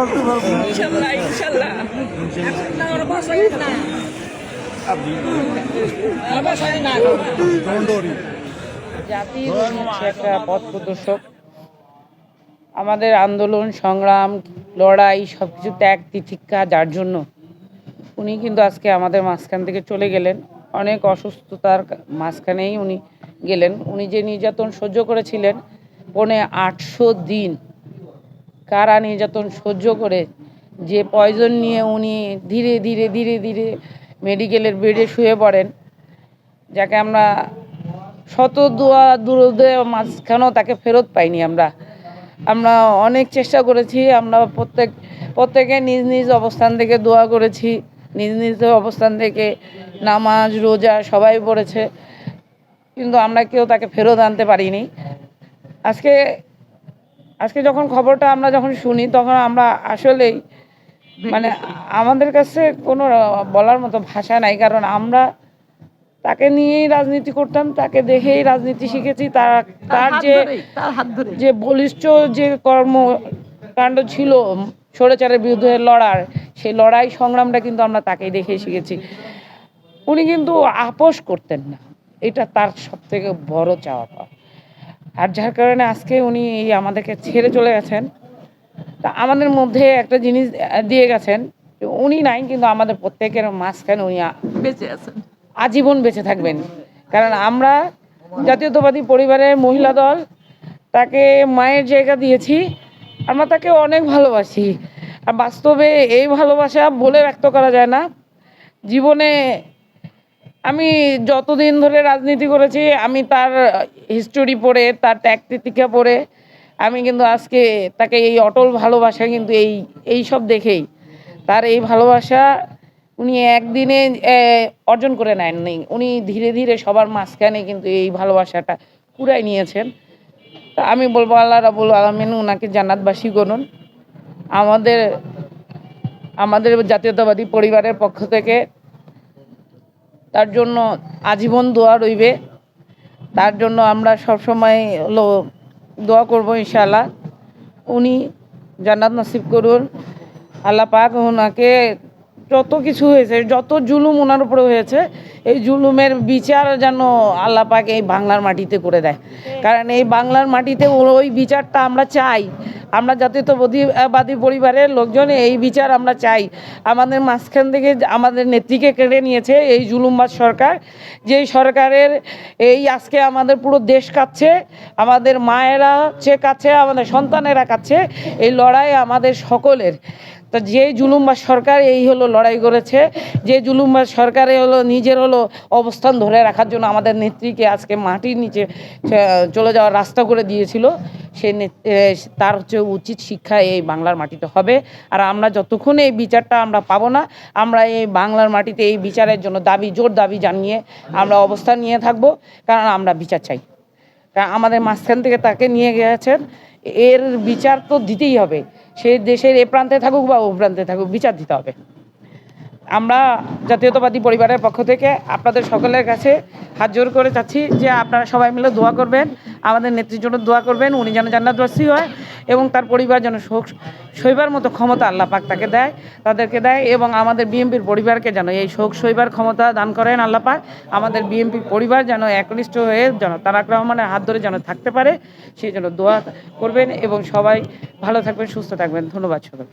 ইনশাল্লাহ ইনশাল্লাহ জাতির হচ্ছে একটা পথ প্রদর্শক। আমাদের আন্দোলন সংগ্রাম লড়াই সবকিছু ত্যাগ তিতিক্ষা যার জন্য উনি কিন্তু আজকে আমাদের মাঝখান থেকে চলে গেলেন। অনেক অসুস্থতার মাঝখানেই উনি গেলেন। উনি যে নির্যাতন সহ্য করেছিলেন 800 দিন কারা নির্যাতন সহ্য করে যে পয়জন নিয়ে উনি ধীরে ধীরে ধীরে ধীরে মেডিকেলের বেডে শুয়ে পড়েন, যাকে আমরা শত দোয়া দুরুদের মাঝখানেও তাকে ফেরত পাইনি। আমরা অনেক চেষ্টা করেছি। আমরা প্রত্যেকে নিজ নিজ অবস্থান থেকে দোয়া করেছি, নিজ নিজ অবস্থান থেকে নামাজ রোজা সবাই পড়েছে, কিন্তু আমরা কেউ তাকে ফেরত আনতে পারিনি। আজকে যখন খবরটা আমরা যখন শুনি তখন আমরা আসলেই মানে আমাদের কাছে কোনো বলার মতো ভাষা নাই। কারণ আমরা তাকে নিয়েই রাজনীতি করতাম, তাকে দেখেই রাজনীতি শিখেছি। তার যে বলিষ্ঠ যে কর্মকাণ্ড ছিল স্বৈরাচারের বিরুদ্ধে লড়ার, সেই লড়াই সংগ্রামটা কিন্তু আমরা তাকেই দেখেই শিখেছি। উনি কিন্তু আপোষ করতেন না, এটা তার সবথেকে বড় চাওয়া পাওয়া। আর যার কারণে আজকে উনি আমাদেরকে ছেড়ে চলে গেছেন। তা আমাদের মধ্যে একটা জিনিস দিয়ে গেছেন, উনি নাই কিন্তু আমাদের প্রত্যেকের মাঝখানে উনি বেঁচে আছেন, আজীবন বেঁচে থাকবেন। কারণ আমরা জাতীয়তাবাদী পরিবারের মহিলা দল তাকে মায়ের জায়গা দিয়েছি, আমরা তাকে অনেক ভালোবাসি। আর বাস্তবে এই ভালোবাসা বলে ব্যক্ত করা যায় না। জীবনে আমি যতদিন ধরে রাজনীতি করেছি, আমি তার হিস্টোরি পড়ে, তার ত্যাগ তিতিক্ষা পড়ে আমি কিন্তু আজকে তাকে এই অটল ভালোবাসা কিন্তু এই সব দেখেই তার এই ভালোবাসা উনি একদিনে অর্জন করে নেননি। উনি ধীরে ধীরে সবার মাঝখানে কিন্তু এই ভালোবাসাটা কুড়াই নিয়েছেন। তা আমি বলবো আল্লাহ রাব্বুল আলামিন ওনাকে জান্নাতবাসী করুন। আমাদের জাতীয়তাবাদী পরিবারের পক্ষ থেকে তার জন্য আজীবন দোয়া রইবে। তার জন্য আমরা সবসময় দোয়া করব ইনশাআল্লাহ। উনি জান্নাত নসিব করুন আল্লাহ পাক। ওনাকে যত কিছু হয়েছে, যত জুলুম ওনার উপরে হয়েছে, এই জুলুমের বিচার যেন আল্লাহ পাক এই বাংলার মাটিতে দেয়। কারণ এই বাংলার মাটিতে ওই বিচারটা আমরা চাই। আমরা জাতীয়তাবাদী পরিবারের লোকজন এই বিচার আমরা চাই। আমাদের মাঝখান থেকে আমাদের নেত্রীকে কেড়ে নিয়েছে এই জুলুমবাজ সরকার, যেই সরকারের আজকে আমাদের পুরো দেশ কাঁদছে, আমাদের মায়েরা কাঁদছে, আমাদের সন্তানেরা কাঁদছে। এই লড়াই আমাদের সকলের। তা যে জুলুমবাজ সরকার হলো লড়াই করেছে, যে জুলুমবাজ সরকারে নিজের অবস্থান ধরে রাখার জন্য আমাদের নেত্রীকে আজকে মাটির নিচে চলে যাওয়ার রাস্তা করে দিয়েছিল, তার উচিত শিক্ষা এই বাংলার মাটিতে হবে। আর আমরা যতক্ষণ এই বিচারটা আমরা পাবো না, আমরা এই বাংলার মাটিতে এই বিচারের জন্য জোর দাবি জানিয়ে আমরা অবস্থান নিয়ে থাকবো। কারণ আমরা বিচার চাই। কারণ আমাদের মাঝখান থেকে তাকে নিয়ে গেছেন, এর বিচার তো দিতেই হবে। সে দেশের এ প্রান্তে থাকুক বা ও প্রান্তে থাকুক, বিচার দিতে হবে। আমরা জাতীয়তাবাদী পরিবারের পক্ষ থেকে আপনাদের সকলের কাছে হাত জোর করে চাচ্ছি যে আপনারা সবাই মিলে দোয়া করবেন, আমাদের নেত্রীর জন্য দোয়া করবেন। উনি যেন জান্নাতবাসী হয় এবং তার পরিবার যেন শোক সইবার মতো ক্ষমতা আল্লাহ পাক তাদেরকে দেয় এবং আমাদের বিএনপির পরিবারকে যেন এই শোক সইবার ক্ষমতা দান করেন আল্লাহ পাক। আমাদের বিএনপির পরিবার যেন একনিষ্ঠ হয়ে যেন তারেক রহমানের হাত ধরে যেন থাকতে পারে, সেই জন্য দোয়া করবেন এবং সবাই ভালো থাকবেন, সুস্থ থাকবেন। ধন্যবাদ সবাই।